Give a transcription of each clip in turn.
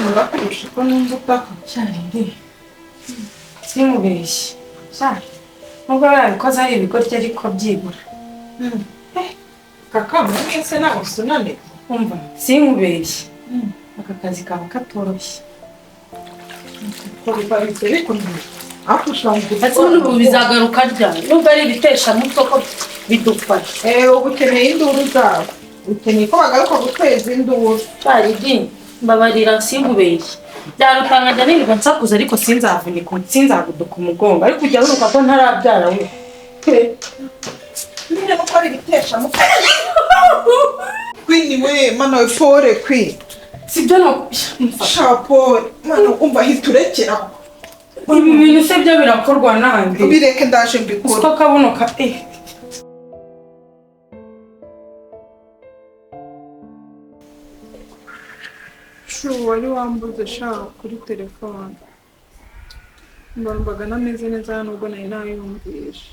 Murakurusha ko numva utakucyari ndi. Simubeshye. Sha. Nubwo yarabikoze ari ibikorwa ariko byibura. Kaka mwese nagusunane. Umva, simubeshye. Aka kazi kaba katoroshye. Ko biparitse bikunze. Ati n'ubu bizagaruka ryari nubwo ari ibitesha mutwe ko bidufasha. Ubu ukeneye induru zawe. Ukeneye ko bagaruka guteza induru. Cyari mbabarira simubeshye. Byarutangajya nirirwa nsakuza ariko sinzavunika sinzaguduka umugongo ariko ujya uruka ko ntarabyara we. Niba ko ari ibitesha mutwe. Queen we mana we pore queen. Sibyo no Chapeau. Mana umva hiturekera. Ibi bintu se byo birakorwa nande. Bireke ndaje mbikora. Uko kabunoka wari wambuze shaka kuri telefone. Mbambaga nameze neza nubwo nari nayumvisha.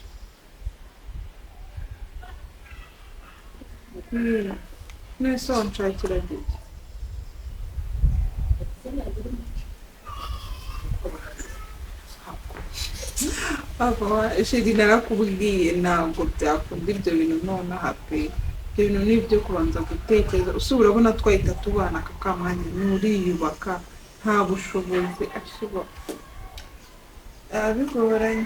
Nese wanshakira gike. Sheri narakubwiye ntabwo byakunda ibyo bintu nonaha pe. Ibyo bintu ni ibyo kubanza gutekereza. Usubira urabona twahita tubana aka kamwanya nuriyubaka nta bushobozi ashiba. Bigoranye.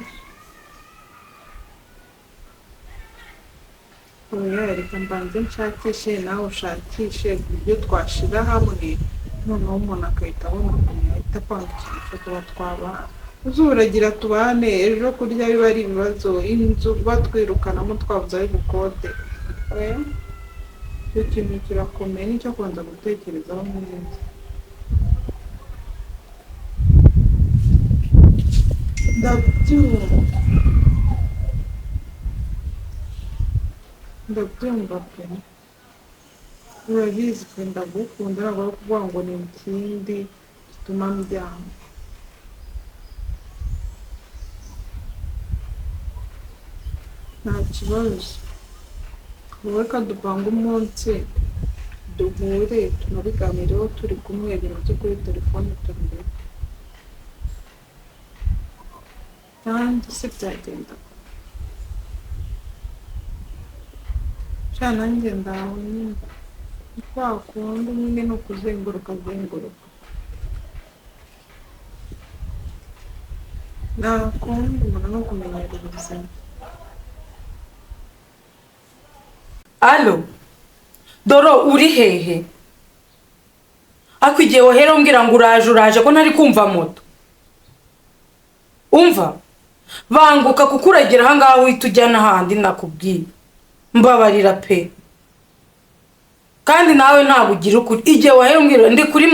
Reka mbanze nshakishe nawe ushakishe uburyo twashira hamwe noneho umuntu akahita abona ukuntu yahita apanga ikintu tuba twabana. Uzuragira tubane ejo kurya biba ari ibibazo inzu batwirukanamo twabuze ari bukode. Icyo kintu kirakomeye nicyo kubanza gutekerezaho neza. Ndabyumva pe. Urabizi pe ndagukunda ntabwo kuvuga ngo ni ikindi gituma mbyanga. Nta kibazo. Wowe kadupanga umunsi duhure tunabiganireho turi kumwe ibintu byo kuri telefone turinde. Kandi se byagenda. Cyane nanjye ndaho nyine. Kwa kundi nyine no kuzenguruka. Nakundi umuntu no kumenyera ubuzima. Alo. Doro uri hehe? Ako igihe wahera umbwira ngo uraje ko ntari kumva moto. Umva. Banguka kuko uragira aha ngaho uhita ujyana ahandi nakubwiye. Mbabarira pe. Kandi nawe ntabwo ugira ukuri. Igihe wahera umbwira ndi kuri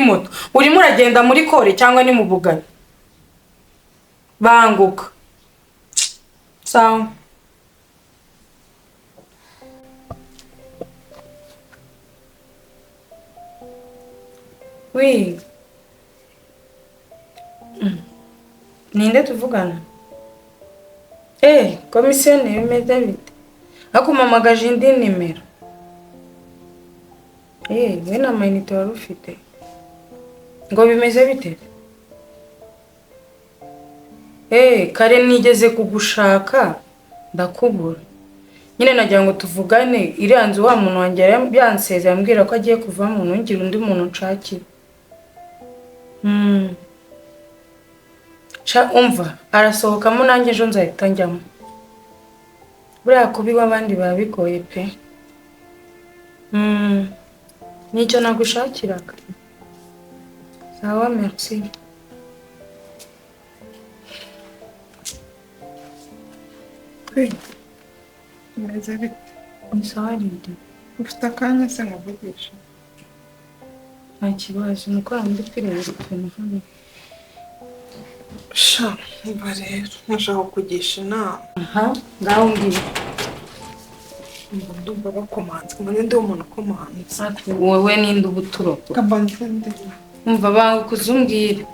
moto. Urimo uragenda muri kore cyangwa ni mu bugari? Banguka. Sawa. Oui. Ninde tuvugana? Komisiyoneri bimeze bite? Akumamagaje indi nimero. We na mayinite wari ufite. Ngo bimeze bite? Kare nigeze kugushaka ndakubura. Nyine nagira ngo tuvugane iriya nzu wa muntu wanjye yanseze yambwira ko agiye kuva mu ngira undi muntu nshakira. Umva arasohokamo nanjye ejo nzahita njyamo. Buriya kubiba abandi babigoye pe. Nicyo nagushakiraga. Sawa merci. Meze bite? Ni sawa rindi. Ufite akanya se nkuvugisha? Nta kibazo nuko ndi kwireba ikintu hano. Sha, mba rero nashaka kugisha inama. Ngaho mbwira. Ndumva bakomanze, ndi umuntu ukomanze. Wowe ninde ubuturoko? Kabanze ndi. Umva banguka umbwire.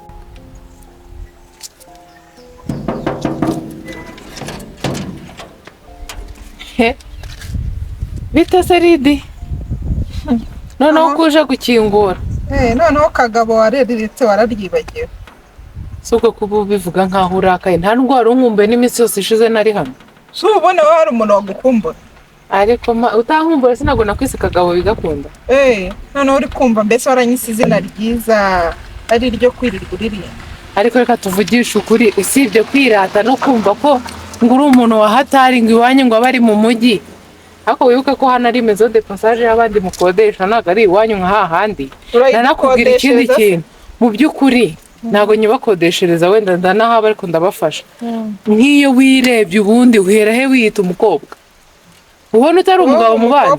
Bite se Ridi? Noneho ko uje gukingura. noneho kagabo wareriritse wararyibagiwe. si ubwo kuba ubivuga nkaho urakaye nta ndwara unkumbuye n'iminsi yose ishize nari hano. Si ubona wowe hari umuntu wagukumbura. Ariko utankumbura sinago nakwise kagabo bigakunda. Noneho uri kumva mbese waranyise izina ryiza ari iryo kwirirwa uririmba. Ariko reka tuvugishe ukuri usibye kwirata no kumva ko ngo uri umuntu wahatari ngo iwanyu ngo abari mu mujyi. Ariko wibuke ko hano ari maison de passage y'abandi mukodesha ntabwo ari iwanyu nka hahandi. Nanakubwira ikindi kintu mu by'ukuri ntabwo nyibakodeshereza wenda ndanahaba ariko ndabafasha. Nk'iyo wirebye ubundi uhera he wiyita umukobwa. Ubona utari umugabo mu bana.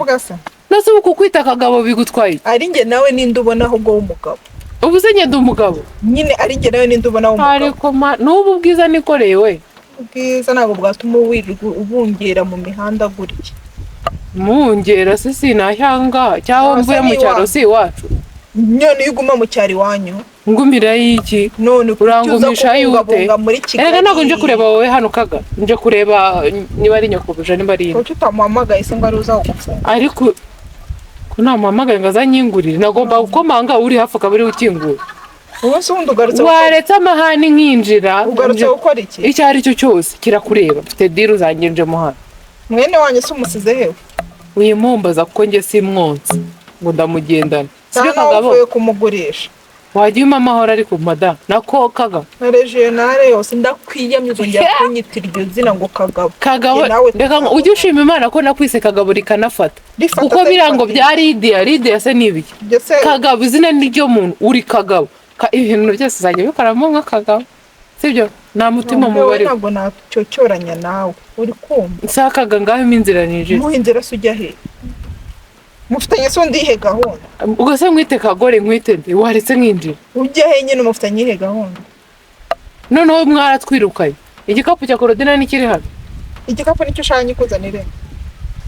Nase uko kwita kagabo bigutwaye. Ari nge nawe ninde ubona ahubwo w'umugabo. Ubu se ngende umugabo. Nyine ari nge nawe ninde ubona w'umugabo. Ariko n'ubu bwiza nikoreye we. Ubwiza ntabwo bwatuma wirirwa ubungera mu mihanda gutya. Mungera se sinahanga cyangwa mvuye mu cyaro si iwacu. Nyone yuguma mu cyari wanyu. Ngumira y'iki? None urangumisha yute? Erega ntabwo nje kureba wowe hano kaga. Nje kureba niba ari nyokobuja niba ari. Ko tutamuhamagaye se ngo ari uza gufunga. Ariko ko namuhamagaye ngo azanyingurire nagomba gukomanga uri hafi akabari ukingura. Ubu se undi ugarutse. Waretse amahani nkinjira. Ugarutse gukora iki? Icyo ari cyo cyose kirakureba. Mfite deal uzanginje mu hano. Mwene wanyu se umusize hewe? Uyimumbaza kuko nge simwonse ngo ndamugendana. Sibyo kagabo uvuye kumugurisha. Wagiye amahoro ariko madam nako kaga. Regionale yose ndakwiyamye uzongera kunyita iryo zina ngo kagabo. Kagabo reka ujye ushima Imana ko nakwise kagabo rikanafata. Uko birango bya Lydia se nibiki. Kagabo izina ni ryo muntu uri kagabo. Ibintu byose zajya bikoramo nka kagabo. Sibyo nta mutima mubari. Ntabwo nacyocoranya nawe uri kumva. Nsakaga ngaho iminzira nije. Muhinzira sujya he? Mufitanye so ndihe gahunda. Ubwo se mwite kagore nkwite ndi waretse nkinjira. Ujya he nyine mufitanye ihe gahunda. Noneho mwaratwirukaye. Igikapu cya Korodina nikiri hano. Igikapu nicyo ushanye kuzanire.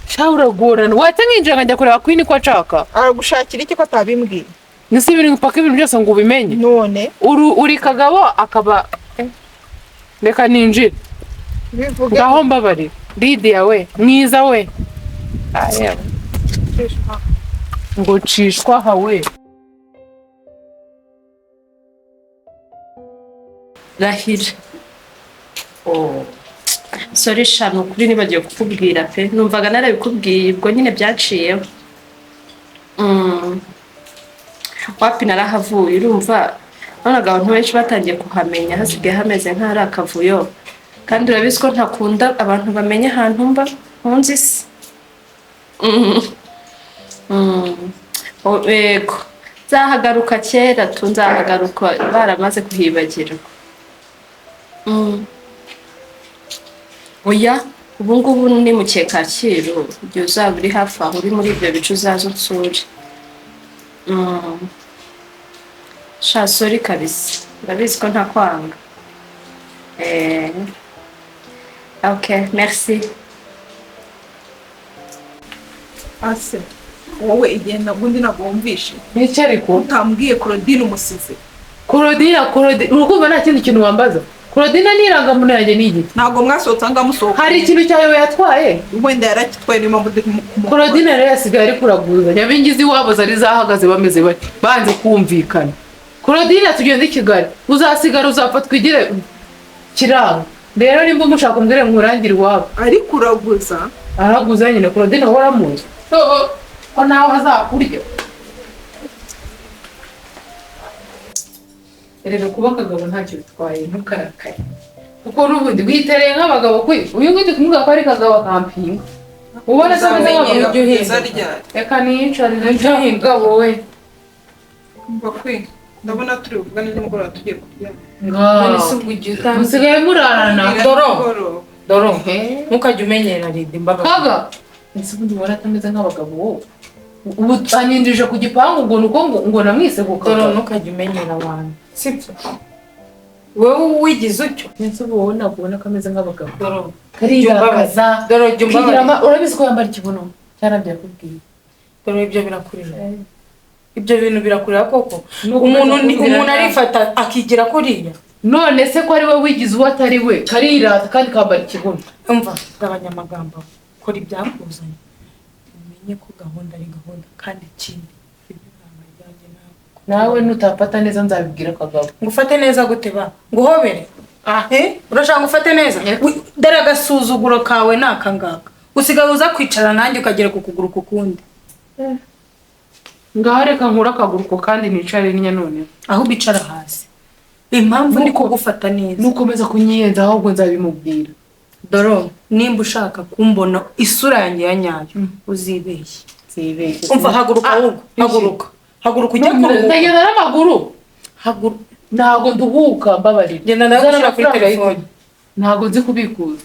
Shaura gorana. Wate nkinjira ngajya kureba kwini ko acaka. Aragushakira iki ko atabimbwiye. Nisi ibintu mpaka ibintu byose ngo ubimenye. None uri kagabo akaba reka ninjire. Bivuge. Ngaho mbabari. Lydia we mwiza we. Aya. Ngo cishwa hawe. Rahira. Sorry shano kuri nibagiye kukubwira pe. Numvaga narabikubwiye ubwo nyine byaciyeho. Wapi narahavuye urumva nonaga abantu benshi batangiye kuhamenya hasigaye hameze nk'ari akavuyo. Kandi urabizi ko ntakunda abantu bamenye ahantu mba nkunzi se. Ego nzahagaruka kera nzahagaruka baramaze kuhibagirwa. Oya ubu ngubu ni mu Kacyiru igihe uzaba uri hafi aho uri muri ibyo bice uzaza unsure. Sha sorry kabisa ndabizi ko ntakwanga. Okay merci. Ase wowe igenda gundi nagomvishe. Nice ariko utambwiye Claudine umusize. Claudine urukumva nta kindi kintu wambaza. Claudine niranga muntu yanjye nigi. Ntago mwasohotse ngamusohoka. Hari ikintu cyayo yatwaye. Wenda yarakitwaye ni mpamvu ndi Claudine rero yasigaye ari kuraguza. Nyabingizi wabo zari zahagaze bameze bati banze kumvikana. Claudine tugende Kigali. Uzasigara uzafatwa igire kiranga. Rero nimba mushaka kumbwira nkurangire wabo. Ari kuraguza. Araguza nyine Claudine waramuzi. Ko nawe hazakurya. Rero kuba kagabo ntacyo bitwaye ntukarakaye. Kuko n'ubundi witereye nk'abagabo kwe. Uyu nguyu kumubwira ko ari kagabo kampinga. Ubona se n'abagabo byo heza. Reka niyicarire nk'abagabo we. Mba kwe. Ndabona turi kuvugana n'umugore tugiye kuryama. Ngo musigaye murarana doro ntukajya umenyera Lydia imbaga kaga ese ubundi waratameze nk'abagabo wowe ubu anyinjije ku gipangu ngo namwise ku doro ntukajya umenyera abantu sibyo wowe wigize utyo ese wowe nabona kameze nk'abagabo doro kariyakaza doro jumba urabizi ko yambara ikibuno cyarabya kubwiye doro ibyo birakurira ibyo bintu birakurira koko umuntu arifata akigira kuriya. None se ko ari we wigize uwo atari we karirata kandi kambara ikibuno. Umva abanyamagambo kora ibyakuzanye umenye ko gahunda ari gahunda kandi ikindi ibyo ntabwo ajyanye nawe nawe nutafata neza nzabibwira Kagabo. ngufate neza gute ba nguhobere urashaka ngufate neza dore agasuzuguro kawe nakangaka usigaye uza kwicara nanjye ukagera ku kuguru kukundi ngaho reka nkura akaguru ko kandi nicare ninya none aho bicara hasi impamvu ndi kugufata neza nukomeza kunyiyenza ahubwo nzabimubwira. Doro nimba ushaka kumbona isura yanjye ya nyayo uzibeshye umva haguruka ahubwo haguruka ujya kuruhuka ndagenda n'amaguru ntago nduhuka mbabarira genda ndagushyira kuri telefone ntago nzi kubikuza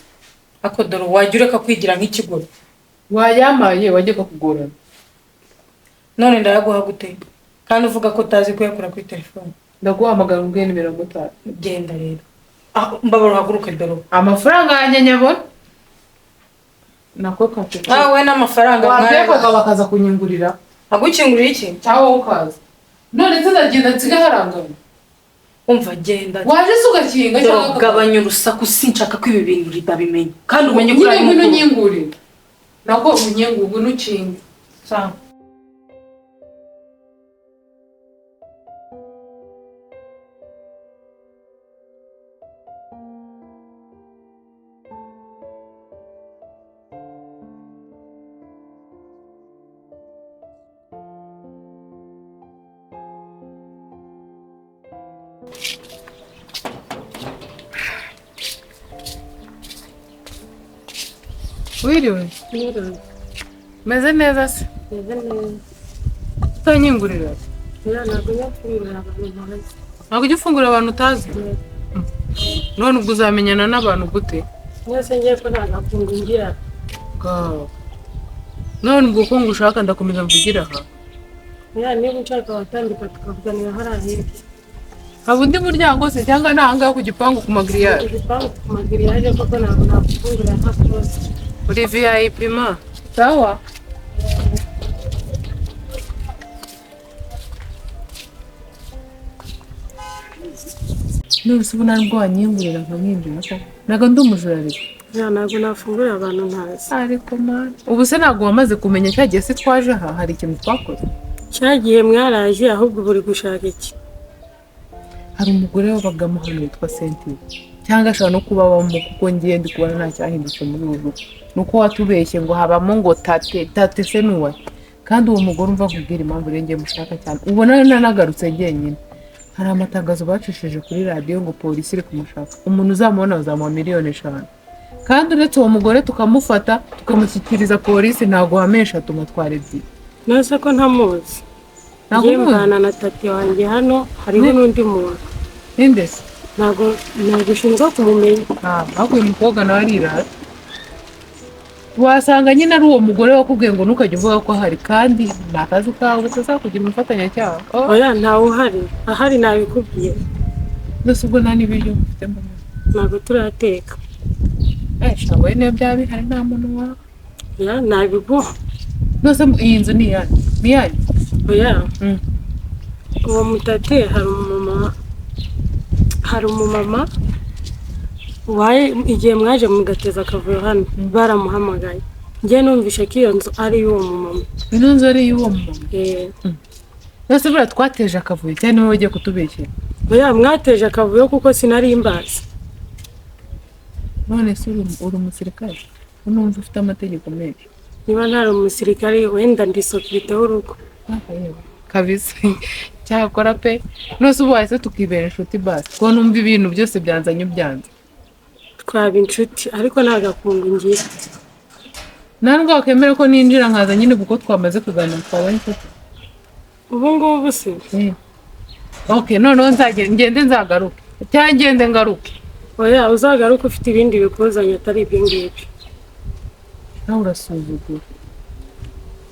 ako Doro wajya ureka kwigira nk'ikigoro wayamaye wajyaga kugorana none ndayaguha gute kandi uvuga ko utazi kuyakura kuri telefone ndaguhamagara ubwe ni 50 genda rero mbabara haguruka Doro amafaranga yanjye nyabona nako kacu we n'amafaranga mwari bakaza kunyingurira agukingurira iki cyawo ukaza none tuzagenda nsiga harangana umva genda waje sugakinga cyangwa gabanya urusaku sinshaka ko ibi bintu ritabimenya kandi umenye ko ari mu nyingurira nako unyingugu nukinga sawa Wiriwe meze neza se utanyingurira ntabwo ujya ufungurira abantu utazi none ubwo uzamenyana n'abantu gute mwese ngiye ko ntagakunda ngira none ubwo ko ngushaka ndakomeza mvugira aha niba unshaka watandika tukavuganira hariya hirya haba undi muryango se cyangwa n'ahangaha ku gipangu ku magiriyaje igipangu ku magiriyaje koko ntabwo nakufungurira nta kibazo uri VIP ma sawa nubise ubona nubwo wanyingurira nkamwinjira ko ntabwo ndi umujura ariko ntabwo nafungurira abantu ntazi ariko man ubu se ntabwo wamaze kumenya cyagiye se twaje aha hari ikintu twakoze cyagiye mwaraje ahubwo buri gushaka iki hari umugore wabagamo hano witwa Cynthia cyangwa ashobora no kuba abamo kuko ngiye ndi kubona nta cyahindutse muri ubu rugo nuko watubeshye ngo habamo ngo tate se nuwa kandi uwo mugore umva kubwira impamvu renge mushaka cyane ubona nanagarutse jyenyine hari amatangazo bacishije kuri radio ngo polisi iri kumushaka umuntu uzamubona uzamuha 5,000,000 kandi uretse uwo mugore tukamufata tukamushyikiriza polisi ntago hamesha tumatwara ebyiri nose ko ntamuzi ngiye mbana na tate wanjye hano hariho n'undi muntu indese ntago ushinzwe kumumenya ahubwo uyu mukobwa nawe arirara wasanga nyine ari uwo mugore wakubwiye ngo ntukajya uvuga ko ahari kandi ni akazi kawe utazakugira umufatanyacyaha oya ntawe uhari ahari nabikubwiye mbese ubwo nta n'ibiryo mufite mbona ntabwo turateka shawe niyo byaba bihari nta muntu wawe oya nabiguha mbese iyi nzu ni iyanyu oya uwo mutate hari umumama igihe mwaje mugateza akavuyo hano baramuhamagaye njye numvishe ko iyo nzu ari iy'uwo mumama ino nzu ari iy'uwo mumama mbese buriya twateje akavuyo cyane niwe ugiye kutubeshyera oya mwateje akavuyo kuko sinari imbazi none se uri umusirikare unumva ufite amategeko menshi niba ntari umusirikare wenda ndi sokirite w'urugo kabisa cyakora pe nose ubu wahise tukibera inshuti basi kuko numva ibintu byose byanzanye ubyanze twaba inshuti ariko ntagakundu ngira ntabwo wakemera ko ninjira nkaza nyine kuko twamaze kuganira twaba inshuti ubu ngubu se noneho ngende nzagaruke cyangwa ngende ngaruke oya uzagaruke ufite ibindi bikuzanye atari ibyo ngibyo nawe urasuzugura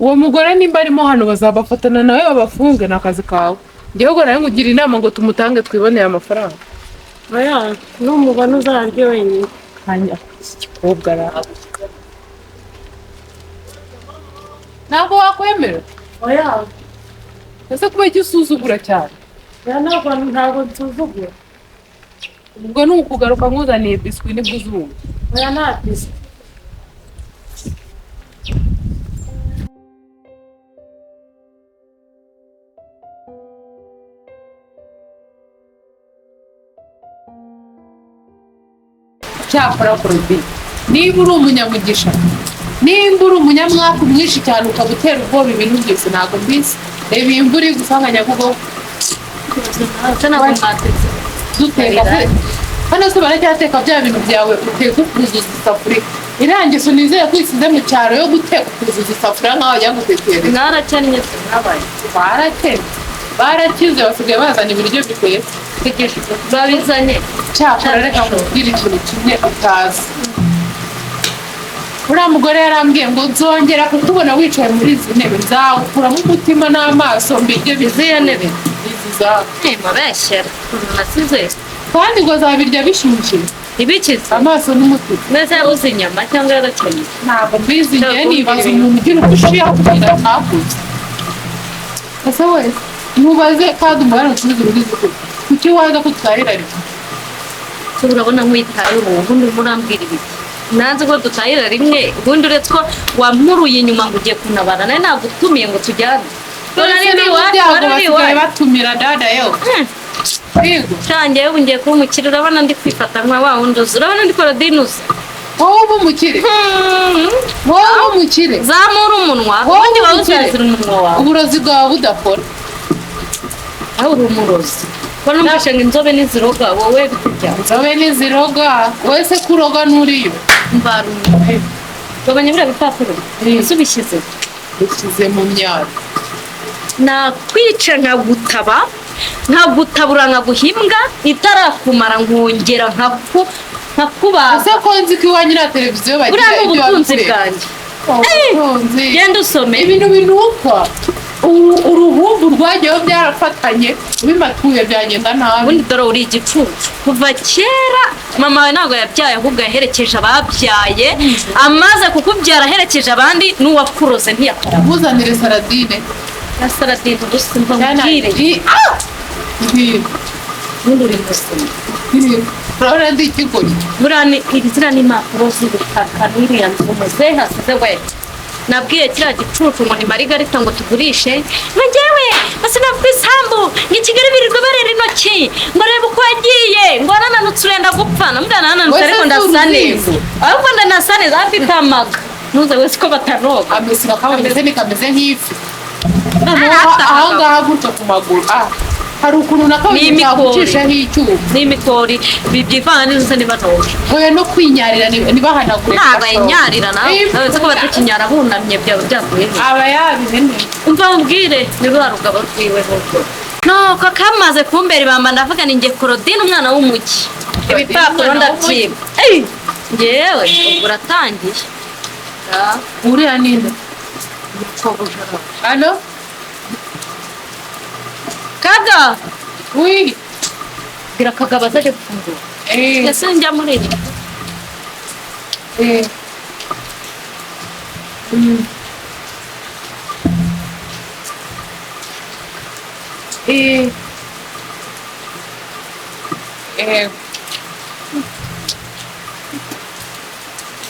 uwo mugore nimba arimo hano bazabafatana nawe babafunge ni akazi kawe ngewe nawe ngugira inama ngo tumutange twiboneye amafaranga oya n'umubona uzararye wenyine hanya iki gikobwa araho ntabwo wakwemera oya ese kuba icyo usuzugura cyane oya ntabwo nsuzugura ubwo ni ukugaruka nkuzaniye biswi nibwo uzumva oya nta biswi cyakora Claudine niba uri umunyamugisha nimba uri umunyamwaka mwinshi cyane ukaba utera ubwoba ibintu byose ntabwo mbizi reba iyi mvura iri gusanga Nyabugogo duteka hano se baracyateka bya bintu byawe uteka ukuzuza isafuriya irangizo nizeye ko isize mu cyaro yo guteka ukuzuza isafuriya nkaho wajya gutekera mwarakennye mwabaye barakize basigaye bazana ibiryo bitetse babizanye cyakora reka nkubwire ikintu kimwe utazi uriya mugore yarambwiye ngo nzongera kukubona wicaye muri izi ntebe nzakuramo umutima n'amaso mbirye izihe ntebe izi zawe mubeshyera nasize kandi ngo zabirya bishyushye ibikiza amaso n'umutima neza yabuze inyama cyangwa yarakennye ntabwo mbizi ngewe nibaza umuntu ugira uko ushiyeho kugira ngo ntakuze ese wese ntubaze kandi umubare ucuruza urugize ukuri kuki waza ko tutahira rimwe urabona nk'uyitayeho ubundi murambwira ibiki nanze ko dutahira rimwe ubundi uretse ko wampuruye inyuma ngo ugiye kunabana nawe nagutumiye ngo tujyane basigaye batumira dada yo shange ubu ngiye kuba umukire urabona ndi kwifata nka wa wundi uzi urabona ndi Claudine uzi wowe uba umukire wowe uba umukire zamura umunwa ubundi wawe uzazira umunwa wawe uburozi bwawe budakora aho uri umurozi ko numvise ngo inzobe n'iziroga wowe bikurya inzobe n'iziroga wese kuroga n'uriyo mbaruye babanye biriya bipapuro ese ubishyize bishyize mu myaro nakwica nkagutabura nkaguhimbwa itarakumara nkongera nkakubaza ese ko nzi ko iwanyu na televiziyo bagira buriya ni ubutunzi bwanjye genda usome ibintu binukwa uruhumbu rwagiyeho byarafatanye ubimatuye byagenda nabi ubundi dore uri igicucu kuva kera mama wawe ntabwo yabyaye ahubwo yaherekeje ababyaye amaze kukubyara aherekeje abandi n'uwakuroze ntiyakora muzanire saradine na saradine gusa mbabwire ubundi uri musoma urabona ndi ikigori ziriya ni impapuro z'ubutaka n'iriya nzu muzehe hasize we nabwiye kiriya gicucu ngo ni Marigarita ngo tugurishe ngo njyewe basinafite isambu ngo Kigali birirwa barera intoki ngo reba uko yagiye ngo nananutse urenda gupfa namubwira nananutse ariko ndasa neza ahubwo ndanasa neza afite amaga ntuze wese ko bataroga amesira kameze kameze nk'ifi aha ngaha gutyo ku maguru hari ukuntu nakabiri cyagucishaho icyuma n'imikori byivanga n'izo ntibanoge oya no kwinyarira ntibahanagure ntabwo yinyarira nawe uretse ko batakinyara bunamye byaba byavuye aba yabihene umva mubwire ni rwa rugabo rwiwe nuko nuko kamaze kumbera ibamba ndavuga ni njye Claudine umwana w'umujyi ibipapuro ndabyiba ngewe ubwo uratangiye uriya ninde hano Kaga oui gira kagaba zaje gufungura ese njya muri iki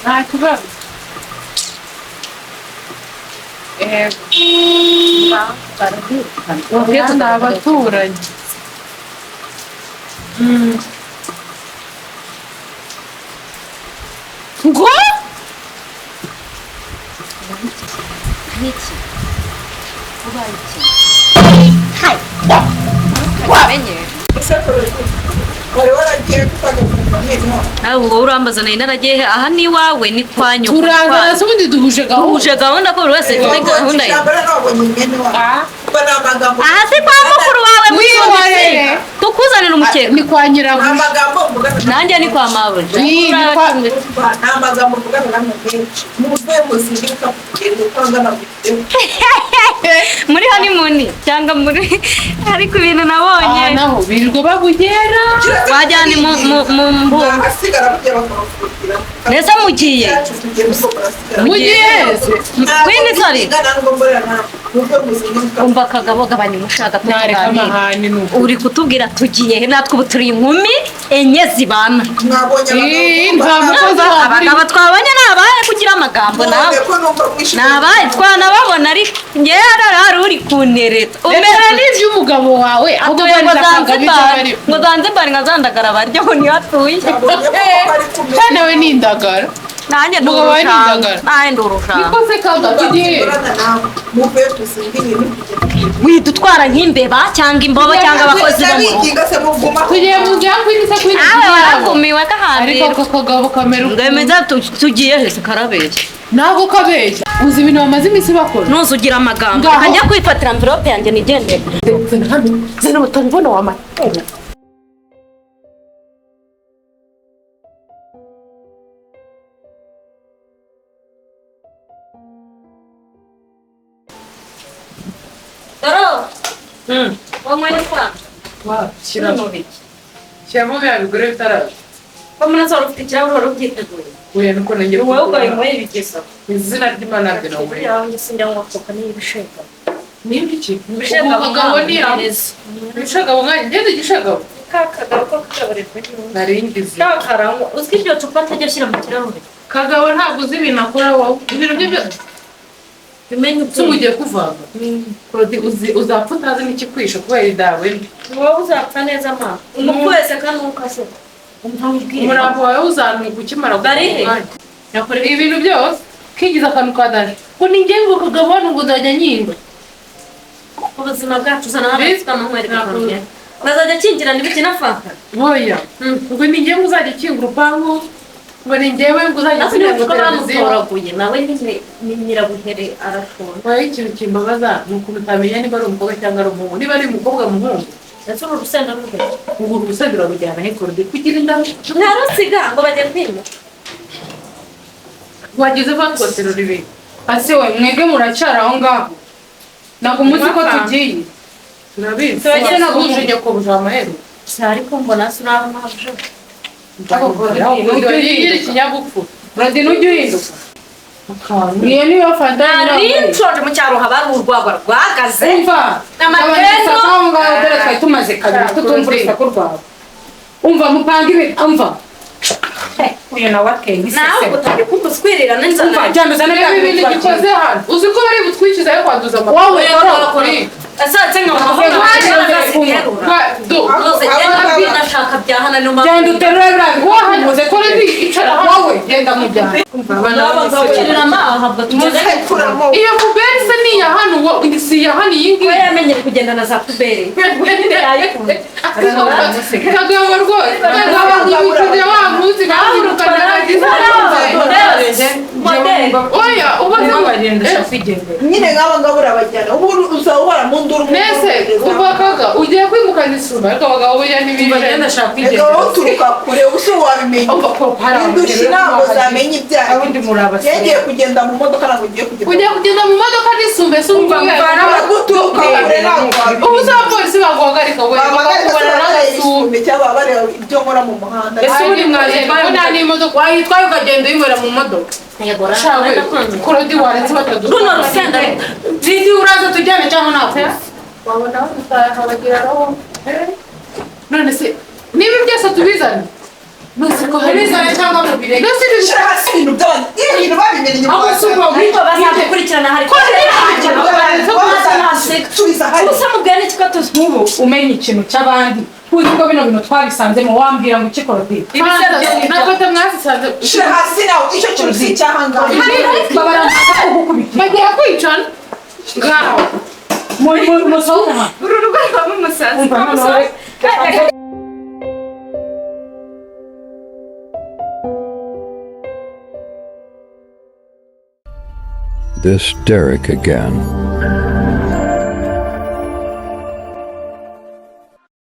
nta kibazo ni abaturanyi ngo iki ubaye iki hai wamenye wari waragiye kutagafungura neza ahubwo urambaza nari naragiye aha ni wawe ni kwanyu turangana se ubundi duhuje gahunda ko buri wese afite gahunda ye aha si kwa mukuru wawe mucumbitse tukuzanira umukeka ni kwa nyirabuja nanjye ni kwa mabuja muri honeymoon cyangwa muri ariko ibintu nabonye naho birirwa babugera wajyana mu mbunga neza mugiye mugiye Queen sorry muve muzima umva akagabo gabanya umushaka nareka amahane nuko uri kutubwira tugiye he natwe ubu turi inkumi enye zibana mwabonye abagabo twabonye ni abahe kugira amagambo nawe ni abahe twanababona ariko ngewe hari uri kunereta umera n'iby'umugabo wawe ahubwo ngo zanzibari nka zandagara baryo ngo niyo atuye cyane we ni indagara nanjye ndi Umugabo wawe ni urushanga indagara. nanjye ndi urushanga niko se kaga tugiye muve dusinga ibintu widutwara nk'imbeba cyangwa imbobo cyangwa abakozi bo mu rugo tugiye mu bya kwinisa nawe waragumiwe kahambira ariko ako kagabo kamera ndemeza tugiye hese karabeshya ntabwo kabeshya uzi ibintu bamaze iminsi bakora nuzugira amagambo Ngaho. reka njya kwifatira amvirope yanjye nigendere zana utabibona wamatera doro wanyweye kwa shyiramo bya bigore bitaraza ko munasora ufite ikirahure wari ubyiteguye uye nuko nongera wowe ukabinyweye bigeza izina ry'imana ryo nawe kugira ngo sinjya nkokoka n'ibishega nimba iki ibishega umugabo ni ibishagabo nkanjye ngende igishagabo kakagabo ko kagaburirwa naringize kakarangwa uzwi iryo cupa atajya ashyira mu kirahure kagabo ntabwo uzi ibintu akora wowe ibintu bye byose bimenye si ugiye kuvanga Claudie uzapfa utazi n'ikikwishe kubera idawe wowe uzapfa neza ma umupfu wese kandi ukase umurambo wawe uzanuka ukimara Barihe? yakorera ibintu byose kigize akantu kadaje ngo ni njye ngo kagabo hano ngo nzajya nyingwa ubuzima bwacu uzana n'abafite amahwere Ntabwo- kakamye bazajya akingirana ibiki na fanta boya ngo ni njye ngo uzajya ukinga urupangu ngo ni njyewe ngo uzajya nawe usinya niba ngo televiziyo bamutoraguye nawe ni nyirabuhere arashonga wayo ikintu kimbabaza ni ukuntu utamenya niba ari umukobwa cyangwa ari umuhungu niba ari umukobwa muhungu ndetse uru rusenda rwe ubu urusenda urarujyana he Claudie kugira ingaruka ntarusiga ngo bajye kwima wagize batwoterura ibintu ase we mwebwe muracyari aho ngaho ntabwo muzi ko tugiye turabizi Turagenda ntabwo guhunga. uje kubuja amaheru ariko mbona si naho ntabyo ntugire ikinyabupfura Claudie ntujye uhinduka iyo niyo fanta nari nshonje mu cyaro haba hari urwagwa rwagaze umva Amagendo. aho ngaho dore twari tumaze kabiri tutumva urusaku rwawe umva mupanga ibintu umva uyu nawe ateye nawe iseseme utangiye kumva uswirira n'inzara umva jyana uzane bya bintu gikoze hano uzi ko bari butwikiza yo kwanduza amakuru wowe urakora asatse nka nashaka bya hano no genda uterure biriya wahanuze ko rero icara wowe genda mujyana kirira amahabwa tugeze iyo puberi se ni iya hano si iya hano iyi we ngiyi yamenye kugenda na za puberi kagabo rwose kagabo yibukije wa munsi bamwirukana nagize oya ubaze nyine nk'aba ngaba urabajyana ubu uzaba uhora mu nduru nese uvakaga ugiye kwimukana isura ariko abagabo burya ntibigenda reka wowe uturuka kure ubu si wabimenya indushyi ntabwo zamenya ibyaha yengeye kugenda mu modoka ntabwo ugiye kugenda ugiye kugenda mu modoka n'isumbe se umva guturuka kure ntabwo wabimenya ubu za polisi baguhagarika we babagarika bakubona n'agasumbe isumbe cyangwa bareba ibyo nkora mu muhanda ese ubundi mwagenda ko nta n'imodoka wayitwaye ukagenda uyinywera mu modoka shawe Claudie waretse runo rusenda Didi uraza tujyane cyangwa ntabwo wabona bataha bagira roho none se niba byose tubizane nose ko hari bizane cyangwa mu birenge nose shyira hasi ibintu by'abandi iyo ibintu babimenye nyuma aho si ubwo ariko bazakurikirana hari subiza hariya gusa mubwira n'iki ko tuzi nk'ubu umenya ikintu cy'abandi uzi ko bino bintu twabisanzemo wambwira ngo iki Claudie nafata mwasisanze shyira hasi nawe icyo kintu si icyahangaha bagiye kwicana ngaho musohoka uru rugo rwamo umusazi This Derek again.